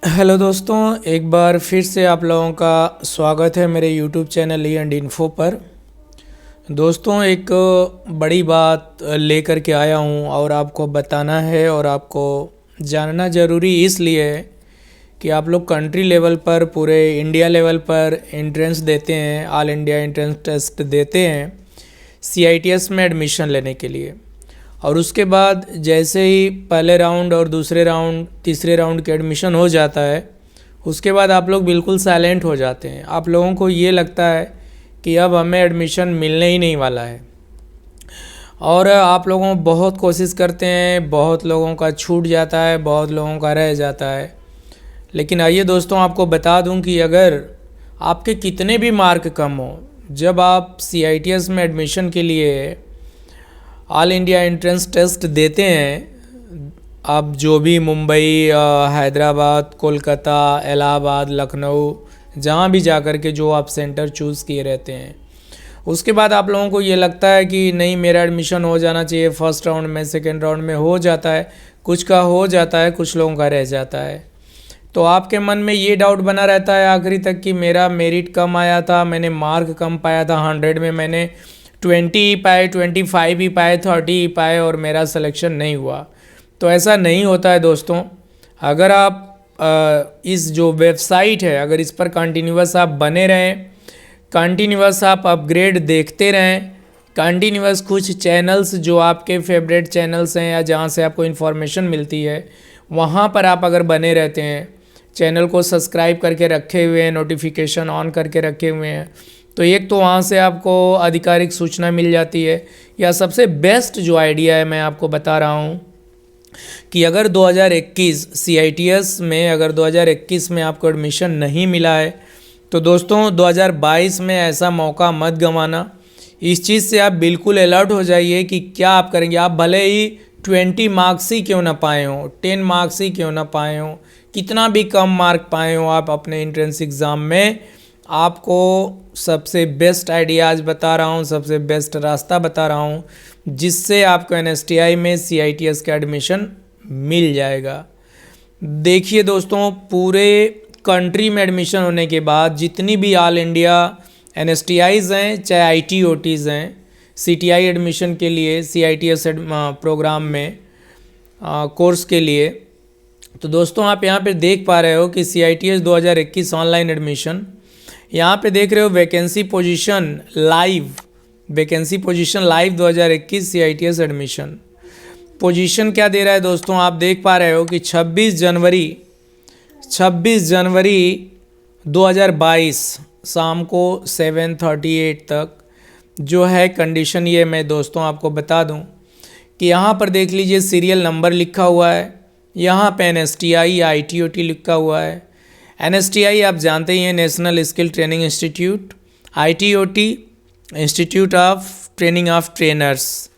Hello दोस्तों, एक बार फिर से आप लोगों का स्वागत है मेरे YouTube channel Lee and Info पर। दोस्तों, एक बड़ी बात लेकर के आया हूँ और आपको बताना है और आपको जानना ज़रूरी इसलिए है कि आप लोग कंट्री लेवल पर, पूरे इंडिया लेवल पर एंट्रेंस देते हैं, ऑल इंडिया एंट्रेंस टेस्ट देते हैं CITS में एडमिशन लेने के लिए। और उसके बाद जैसे ही पहले राउंड और दूसरे राउंड, तीसरे राउंड के एडमिशन हो जाता है, उसके बाद आप लोग बिल्कुल साइलेंट हो जाते हैं। आप लोगों को ये लगता है कि अब हमें एडमिशन मिलने ही नहीं वाला है और आप लोगों बहुत कोशिश करते हैं, बहुत लोगों का छूट जाता है, बहुत लोगों का रह जाता है। लेकिन आइए दोस्तों, आपको बता दूं कि अगर आपके कितने भी मार्क कम हो, जब आप CITS में एडमिशन के लिए ऑल इंडिया एंट्रेंस टेस्ट देते हैं, आप जो भी मुंबई, हैदराबाद, कोलकाता, इलाहाबाद, लखनऊ, जहाँ भी जाकर के जो आप सेंटर चूज़ किए रहते हैं, उसके बाद आप लोगों को ये लगता है कि नहीं, मेरा एडमिशन हो जाना चाहिए। फर्स्ट राउंड में, सेकेंड राउंड में हो जाता है, कुछ का हो जाता है, कुछ लोगों का रह जाता है। तो आपके मन में ये डाउट बना रहता है आखिरी तक कि मेरा मेरिट कम आया था, मैंने मार्क कम पाया था, 100 में मैंने 20 ही पाए, 25 ही पाए, 30 ही पाए और मेरा सिलेक्शन नहीं हुआ। तो ऐसा नहीं होता है दोस्तों। अगर आप इस जो वेबसाइट है, अगर इस पर कंटिन्यूअस आप बने रहें, कंटिन्यूअस आप अपग्रेड देखते रहें, कंटिन्यूअस कुछ चैनल्स जो आपके फेवरेट चैनल्स हैं या जहाँ से आपको इन्फॉर्मेशन मिलती है, वहाँ पर आप अगर बने रहते हैं, चैनल को सब्सक्राइब करके रखे हुए हैं, नोटिफिकेशन ऑन करके रखे हुए हैं, तो एक तो वहाँ से आपको आधिकारिक सूचना मिल जाती है। या सबसे बेस्ट जो आइडिया है, मैं आपको बता रहा हूँ कि अगर 2021 CITS में, अगर 2021 में आपको एडमिशन नहीं मिला है, तो दोस्तों 2022 में ऐसा मौका मत गंवाना। इस चीज़ से आप बिल्कुल अलर्ट हो जाइए कि क्या आप करेंगे। आप भले ही 20 मार्क्स ही क्यों ना पाए हों, 10 मार्क्स ही क्यों ना पाए हों, कितना भी कम मार्क पाए हों आप अपने एंट्रेंस एग्ज़ाम में, आपको सबसे बेस्ट आइडिया आज बता रहा हूँ, सबसे बेस्ट रास्ता बता रहा हूँ, जिससे आपको NSTI में CITS का एडमिशन मिल जाएगा। देखिए दोस्तों, पूरे कंट्री में एडमिशन होने के बाद जितनी भी ऑल इंडिया NSTIs हैं, चाहे ITOTs हैं, CTI एडमिशन के लिए, CITS प्रोग्राम में कोर्स के लिए, तो दोस्तों आप यहाँ पे देख पा रहे हो कि CITS 2021 ऑनलाइन एडमिशन, यहाँ पे देख रहे हो vacancy position live, vacancy position live 2021 CITS admission. Position क्या दे रहा है दोस्तों, आप देख पा रहे हो कि 26 जनवरी 2022 शाम को 7:38 तक जो है कंडीशन। ये मैं दोस्तों आपको बता दूं कि यहाँ पर देख लीजिए, सीरियल नंबर लिखा हुआ है, यहाँ पे NSTI या ITOT लिखा हुआ है। NSTI आप जानते ही हैं, national skill training institute. ITOT institute of training of trainers.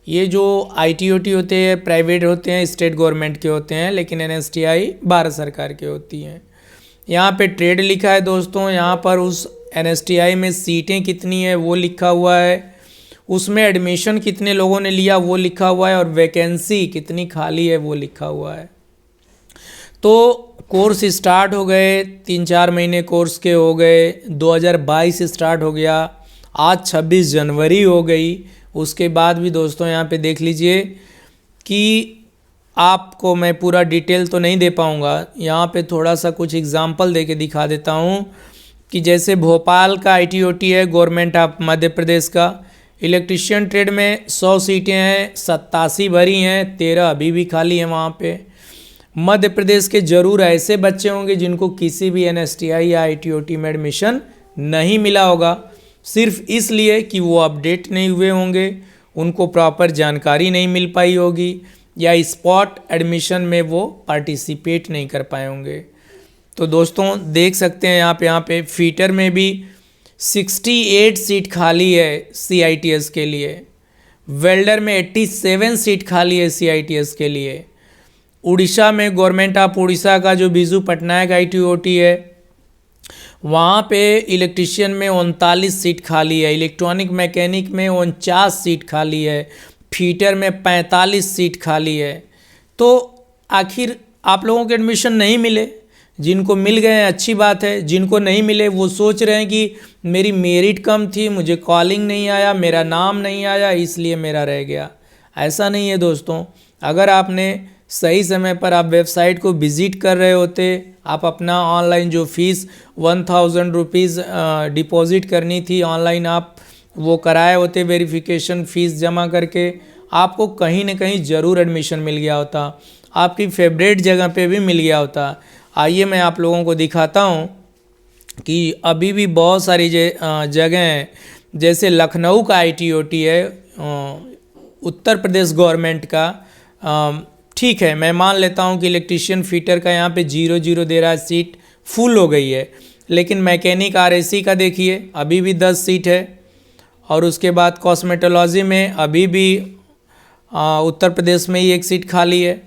ये जो ITOT होते हैं प्राइवेट होते हैं, स्टेट गवर्नमेंट के होते हैं, लेकिन NSTI भारत सरकार की होती हैं। यहाँ पे ट्रेड लिखा है दोस्तों, यहाँ पर उस NSTI में सीटें कितनी है वो लिखा हुआ है, उसमें एडमिशन कितने लोगों ने लिया वो लिखा हुआ है, और वैकेंसी कितनी खाली है वो लिखा हुआ है। तो कोर्स स्टार्ट हो गए, 3-4 महीने कोर्स के हो गए, 2022 स्टार्ट हो गया, आज 26 जनवरी हो गई। उसके बाद भी दोस्तों यहाँ पे देख लीजिए कि आपको मैं पूरा डिटेल तो नहीं दे पाऊँगा, यहाँ पे थोड़ा सा कुछ एग्जांपल दे के दिखा देता हूँ कि जैसे भोपाल का ITOT है, गवर्नमेंट ऑफ मध्य प्रदेश का। इलेक्ट्रिशियन ट्रेड में 100 सीटें हैं, 87 भरी हैं, 13 अभी भी खाली हैं वहाँ पे। मध्य प्रदेश के जरूर ऐसे बच्चे होंगे जिनको किसी भी NSTI या ITOT में एडमिशन नहीं मिला होगा, सिर्फ इसलिए कि वो अपडेट नहीं हुए होंगे, उनको प्रॉपर जानकारी नहीं मिल पाई होगी, या स्पॉट एडमिशन में वो पार्टिसिपेट नहीं कर पाए होंगे। तो दोस्तों देख सकते हैं यहाँ पे फीटर में भी 68 सीट खाली है CITS के लिए, वेल्डर में 87 सीट खाली है CITS के लिए। उड़ीसा में गवर्नमेंट ऑफ उड़ीसा का जो बीजू पटनायक ITOT है, वहाँ पे इलेक्ट्रिशियन में 39 सीट खाली है, इलेक्ट्रॉनिक मैकेनिक में 49 सीट खाली है, फीटर में 45 सीट खाली है। तो आखिर आप लोगों के एडमिशन नहीं मिले, जिनको मिल गए हैं अच्छी बात है, जिनको नहीं मिले वो सोच रहे हैं कि मेरी मेरिट कम थी, मुझे कॉलिंग नहीं आया, मेरा नाम नहीं आया, इसलिए मेरा रह गया। ऐसा नहीं है दोस्तों। अगर आपने सही समय पर आप वेबसाइट को विज़िट कर रहे होते, आप अपना ऑनलाइन जो फ़ीस 1000 रुपीज़ डिपॉज़िट करनी थी ऑनलाइन, आप वो कराए होते, वेरिफिकेशन फ़ीस जमा करके, आपको कहीं ना कहीं ज़रूर एडमिशन मिल गया होता, आपकी फेवरेट जगह पे भी मिल गया होता। आइए मैं आप लोगों को दिखाता हूँ कि अभी भी बहुत सारी जगह हैं, जैसे लखनऊ का ITOT है, उत्तर प्रदेश गवर्नमेंट का। ठीक है, मैं मान लेता हूँ कि इलेक्ट्रीशियन फिटर का यहाँ पे 0-0 दे रहा है, सीट फुल हो गई है। लेकिन मैकेनिक RAC का देखिए अभी भी 10 सीट है। और उसके बाद कॉस्मेटोलॉजी में अभी भी उत्तर प्रदेश में ही 1 सीट खाली है।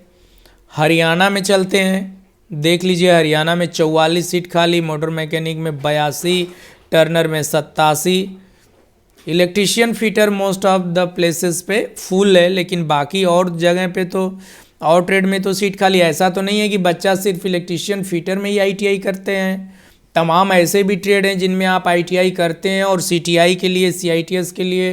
हरियाणा में चलते हैं, देख लीजिए हरियाणा में 44 सीट खाली, मोटर मैकेनिक में 82, टर्नर में 87। Electrician fitter most of the places पे फुल है, लेकिन बाकी और जगह पे तो और ट्रेड में तो सीट खाली। ऐसा तो नहीं है कि बच्चा सिर्फ इलेक्ट्रीशियन फिटर में ही ITI करते हैं, तमाम ऐसे भी ट्रेड हैं जिनमें आप ITI करते हैं और CTI के लिए, CITS के लिए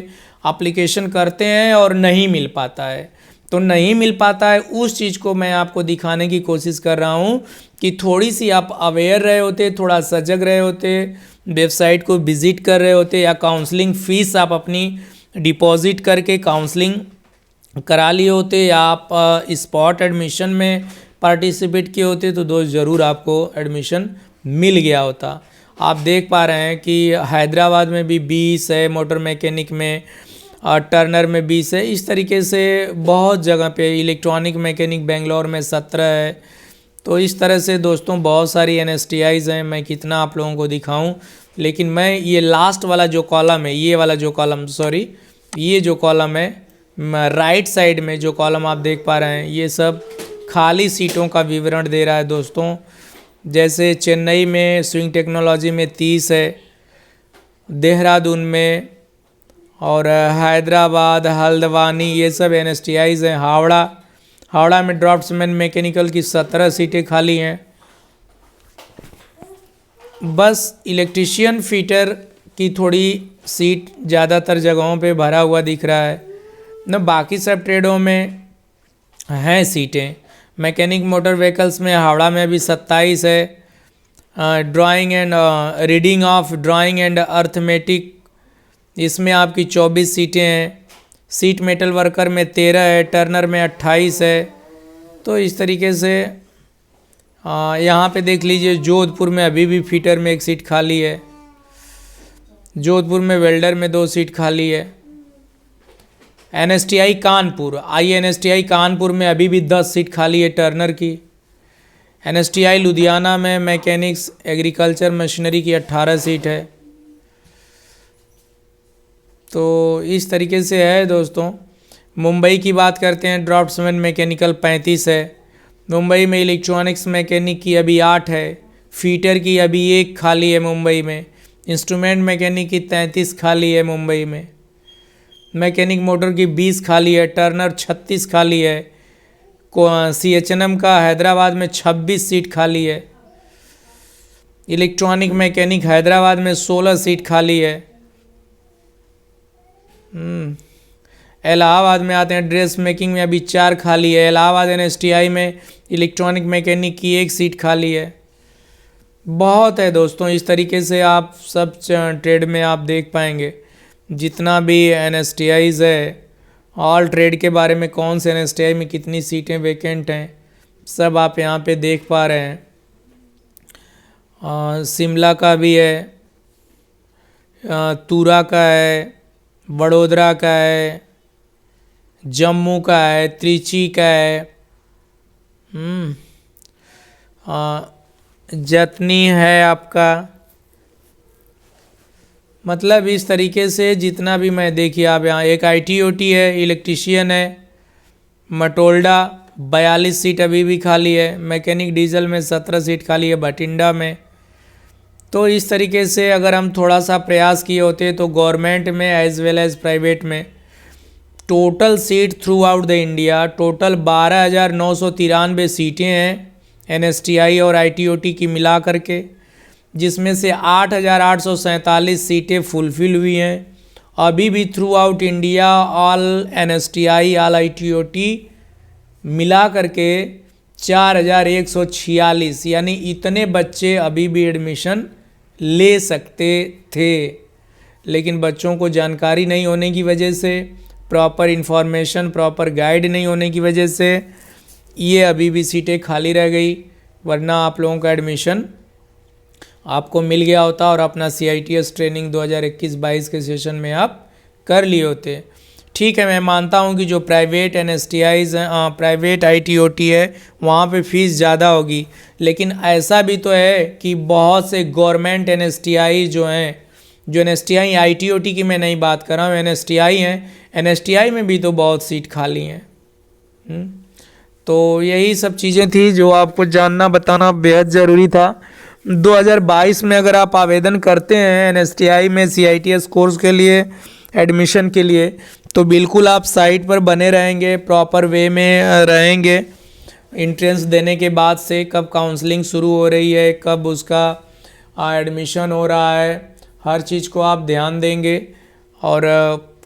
एप्लीकेशन करते हैं और नहीं मिल पाता है। तो नहीं मिल पाता है, उस चीज़ को मैं आपको दिखाने की कोशिश कर रहा हूँ कि थोड़ी सी आप अवेयर रहे होते, थोड़ा सजग रहे होते, वेबसाइट को विज़िट कर रहे होते, या काउंसलिंग फ़ीस आप अपनी डिपॉज़िट करके काउंसलिंग करा लिए होते, या आप स्पॉट एडमिशन में पार्टिसिपेट किए होते, तो दोस्त ज़रूर आपको एडमिशन मिल गया होता। आप देख पा रहे हैं कि हैदराबाद में भी 20 है, मोटर मैकेनिक में, टर्नर में 20 है। इस तरीके से बहुत जगह पे, इलेक्ट्रॉनिक मैकेनिक बेंगलोर में 17 है। तो इस तरह से दोस्तों बहुत सारी NSTIs हैं, मैं कितना आप लोगों को दिखाऊं। लेकिन मैं ये लास्ट वाला जो कॉलम है, ये वाला जो कॉलम, सॉरी, ये जो कॉलम है राइट साइड में, जो कॉलम आप देख पा रहे हैं, ये सब खाली सीटों का विवरण दे रहा है दोस्तों। जैसे चेन्नई में स्विंग टेक्नोलॉजी में 30 है, देहरादून में, और हैदराबाद, हल्द्वानी, ये सब NSTIs हैं। हावड़ा में ड्राफ्ट्समैन मैकेनिकल की 17 सीटें खाली हैं। बस इलेक्ट्रीशियन फिटर की थोड़ी सीट ज़्यादातर जगहों पे भरा हुआ दिख रहा है न, बाकी सब ट्रेडों में हैं सीटें। मैकेनिक मोटर व्हीकल्स में हावड़ा में भी 27 है। Drawing and reading of drawing and arithmetic, इसमें आपकी 24 सीटें हैं। सीट मेटल वर्कर में 13 है, टर्नर में 28 है। तो इस तरीके से यहाँ पे देख लीजिए, जोधपुर में अभी भी फिटर में 1 सीट खाली है, जोधपुर में वेल्डर में 2 सीट खाली है। NSTI कानपुर, NSTI कानपुर में अभी भी 10 सीट खाली है टर्नर की। NSTI लुधियाना में मैकेनिक्स एग्रीकल्चर मशीनरी की 18 सीट है। तो इस तरीके से है दोस्तों। मुंबई की बात करते हैं, ड्राफ्ट्समैन मैकेनिकल 35 है। मुंबई में इलेक्ट्रॉनिक्स मैकेनिक की अभी 8 है, फीटर की अभी 1 खाली है मुंबई में। इंस्ट्रूमेंट मैकेनिक की 33 खाली है मुंबई में। मैकेनिक मोटर की 20 खाली है, टर्नर 36 खाली है। CHNM का हैदराबाद में 26 सीट खाली है। इलेक्ट्रॉनिक मैकेनिक हैदराबाद में 16 सीट खाली है। इलाहाबाद में आते हैं, ड्रेस मेकिंग में अभी 4 खाली है। इलाहाबाद NSTI में इलेक्ट्रॉनिक मैकेनिक की 1 सीट खाली है। बहुत है दोस्तों, इस तरीके से आप सब ट्रेड में आप देख पाएंगे जितना भी NSTIs है, ऑल ट्रेड के बारे में, कौन से NSTI में कितनी सीटें वैकेंट हैं, सब आप यहाँ पे देख पा रहे हैं। शिमला का भी है, तुरा का है, वडोदरा का है, जम्मू का है, त्रिची का है, जतनी है आपका। मतलब इस तरीके से जितना भी मैं, देखिए आप यहाँ एक ITOT है, इलेक्ट्रीशियन है। मटोल्डा 42 सीट अभी भी खाली है। मैकेनिक डीजल में 17 सीट खाली है बठिंडा में। तो इस तरीके से अगर हम थोड़ा सा प्रयास किए होते तो गवर्नमेंट में एज वेल एज प्राइवेट में total seat through out the India total 12,993 सीटें हैं NSTI और ITOT की मिला करके, जिसमें से 8,847 सीटें फुलफ़िल हुई हैं। अभी भी through out India all NSTI all ITOT मिला करके 4,146, यानी इतने बच्चे अभी भी एडमिशन ले सकते थे, लेकिन बच्चों को जानकारी नहीं होने की वजह से, प्रॉपर इन्फॉर्मेशन, प्रॉपर गाइड नहीं होने की वजह से ये अभी भी सीटें खाली रह गई, वरना आप लोगों का एडमिशन आपको मिल गया होता और अपना CITS ट्रेनिंग 2021-22 के सेशन में आप कर लिए होते। ठीक है, मैं मानता हूँ कि जो प्राइवेट NSTIs हैं, प्राइवेट ITOT है, वहाँ पे फ़ीस ज़्यादा होगी, लेकिन ऐसा भी तो है कि बहुत से गवर्नमेंट NSTI जो हैं, जो NSTI ITOT की मैं नहीं बात कर रहा हूँ, NSTI हैं, NSTI में भी तो बहुत सीट खाली हैं। तो यही सब चीज़ें थी जो आपको जानना बताना बेहद ज़रूरी था। 2022 में अगर आप आवेदन करते हैं NSTI में CITS कोर्स के लिए एडमिशन के लिए, तो बिल्कुल आप साइट पर बने रहेंगे, प्रॉपर वे में रहेंगे। एंट्रेंस देने के बाद से कब काउंसलिंग शुरू हो रही है, कब उसका एडमिशन हो रहा है, हर चीज़ को आप ध्यान देंगे और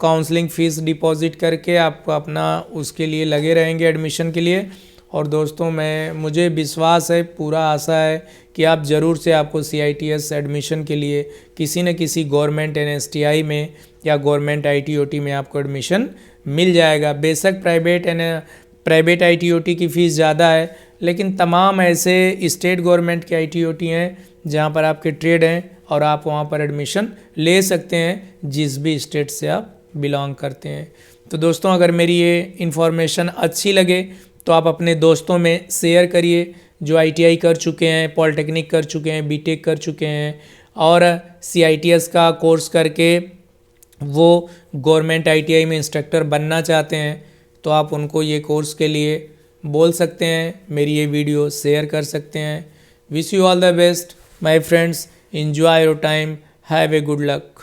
काउंसलिंग फ़ीस डिपॉज़िट करके आप अपना उसके लिए लगे रहेंगे एडमिशन के लिए। और दोस्तों, मुझे विश्वास है, पूरा आशा है कि आप ज़रूर से आपको CITS एडमिशन के लिए किसी न किसी गवर्नमेंट NSTI में या गवर्नमेंट ITOT में आपको एडमिशन मिल जाएगा। बेशक प्राइवेट ITOT की फ़ीस ज़्यादा है, लेकिन तमाम ऐसे स्टेट गवर्नमेंट के ITOT हैं जहाँ पर आपके ट्रेड हैं और आप वहाँ पर एडमिशन ले सकते हैं, जिस भी स्टेट से आप बिलोंग करते हैं। तो दोस्तों, अगर मेरी ये इन्फॉर्मेशन अच्छी लगे तो आप अपने दोस्तों में शेयर करिए, जो ITI कर चुके हैं, पॉलिटेक्निक कर चुके हैं, BTech कर चुके हैं और CITS का कोर्स करके वो गवर्नमेंट ITI में इंस्ट्रक्टर बनना चाहते हैं, तो आप उनको ये कोर्स के लिए बोल सकते हैं, मेरी ये वीडियो शेयर कर सकते हैं। Wish you all the best my friends, enjoy your time, have a good luck.